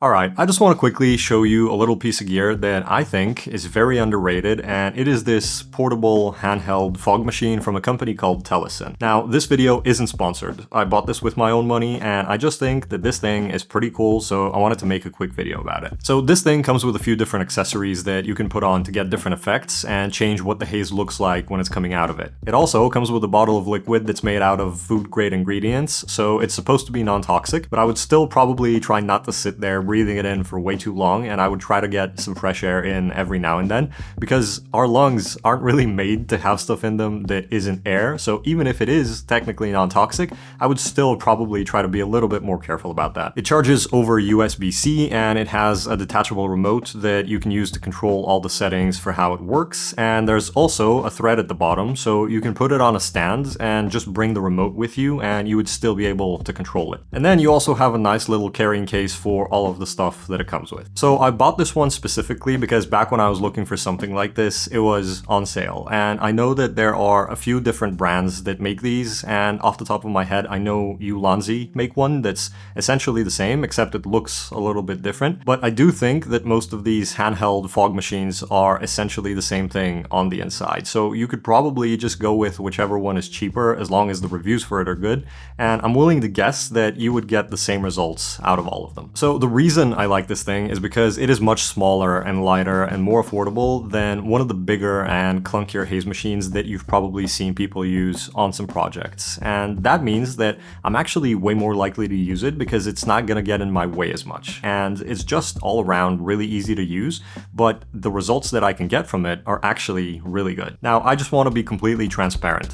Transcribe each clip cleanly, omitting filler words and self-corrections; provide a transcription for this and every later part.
Alright, I just want to quickly show you a little piece of gear that I think is very underrated, and it is this portable handheld fog machine from a company called Partally. Now, this video isn't sponsored. I bought this with my own money, and I just think that this thing is pretty cool, so I wanted to make a quick video about it. So this thing comes with a few different accessories that you can put on to get different effects and change what the haze looks like when it's coming out of it. It also comes with a bottle of liquid that's made out of food-grade ingredients, so it's supposed to be non-toxic, but I would still probably try not to sit there breathing it in for way too long, and I would try to get some fresh air in every now and then, because our lungs aren't really made to have stuff in them that isn't air, so even if it is technically non-toxic, I would still probably try to be a little bit more careful about that. It charges over USB-C, and it has a detachable remote that you can use to control all the settings for how it works, and there's also a thread at the bottom, so you can put it on a stand and just bring the remote with you, and you would still be able to control it. And then you also have a nice little carrying case for all of the stuff that it comes with. So I bought this one specifically because back when I was looking for something like this, it was on sale. And I know that there are a few different brands that make these, and off the top of my head, I know Ulanzi make one that's essentially the same, except it looks a little bit different. But I do think that most of these handheld fog machines are essentially the same thing on the inside. So you could probably just go with whichever one is cheaper as long as the reviews for it are good. And I'm willing to guess that you would get the same results out of all of them. So the reason I like this thing is because it is much smaller and lighter and more affordable than one of the bigger and clunkier haze machines that you've probably seen people use on some projects. And that means that I'm actually way more likely to use it because it's not gonna get in my way as much. And it's just all around really easy to use, but the results that I can get from it are actually really good. Now, I just want to be completely transparent.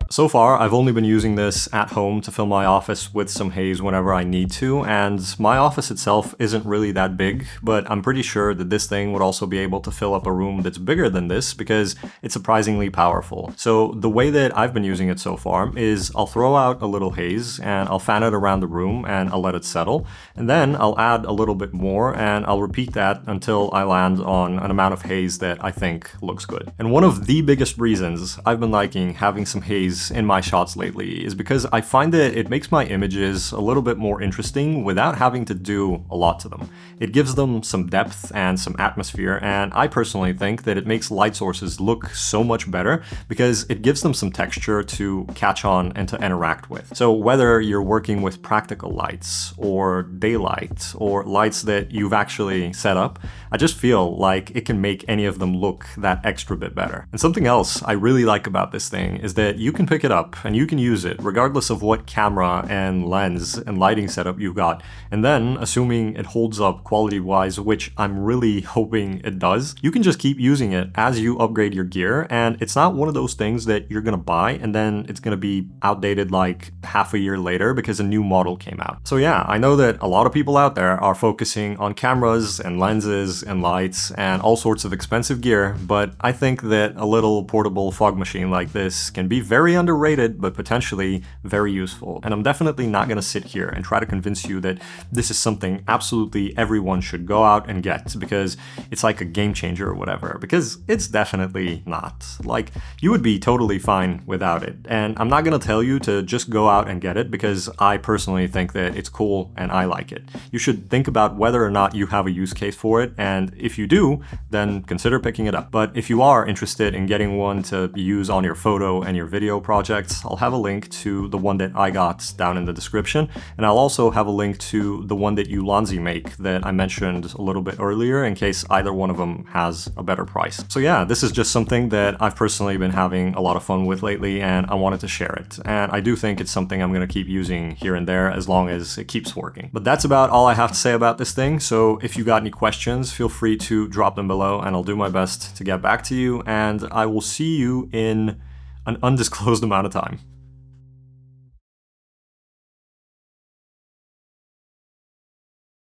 So far, I've only been using this at home to fill my office with some haze whenever I need to, and my office itself isn't really that big, but I'm pretty sure that this thing would also be able to fill up a room that's bigger than this because it's surprisingly powerful. So the way that I've been using it so far is I'll throw out a little haze and I'll fan it around the room and I'll let it settle, and then I'll add a little bit more and I'll repeat that until I land on an amount of haze that I think looks good. And one of the biggest reasons I've been liking having some haze in my shots lately is because I find that it makes my images a little bit more interesting without having to do a lot to them. It gives them some depth and some atmosphere, and I personally think that it makes light sources look so much better because it gives them some texture to catch on and to interact with. So whether you're working with practical lights or daylight or lights that you've actually set up, I just feel like it can make any of them look that extra bit better. And something else I really like about this thing is that you can pick it up and you can use it regardless of what camera and lens and lighting setup you've got. And then, assuming it holds up quality-wise, which I'm really hoping it does, you can just keep using it as you upgrade your gear, and it's not one of those things that you're gonna buy and then it's gonna be outdated like half a year later because a new model came out. So yeah, I know that a lot of people out there are focusing on cameras and lenses and lights and all sorts of expensive gear, but I think that a little portable fog machine like this can be very underrated, but potentially very useful. And I'm definitely not gonna sit here and try to convince you that this is something absolutely everyone should go out and get because it's like a game changer or whatever, because it's definitely not. Like, you would be totally fine without it. And I'm not gonna tell you to just go out and get it because I personally think that it's cool and I like it. You should think about whether or not you have a use case for it, and if you do, then consider picking it up. But if you are interested in getting one to use on your photo and your video projects, I'll have a link to the one that I got down in the description, and I'll also have a link to the one that Ulanzi make that I mentioned a little bit earlier in case either one of them has a better price. So yeah, this is just something that I've personally been having a lot of fun with lately, and I wanted to share it. And I do think it's something I'm gonna keep using here and there as long as it keeps working. But that's about all I have to say about this thing, so if you got any questions, feel free to drop them below and I'll do my best to get back to you, and I will see you in an undisclosed amount of time.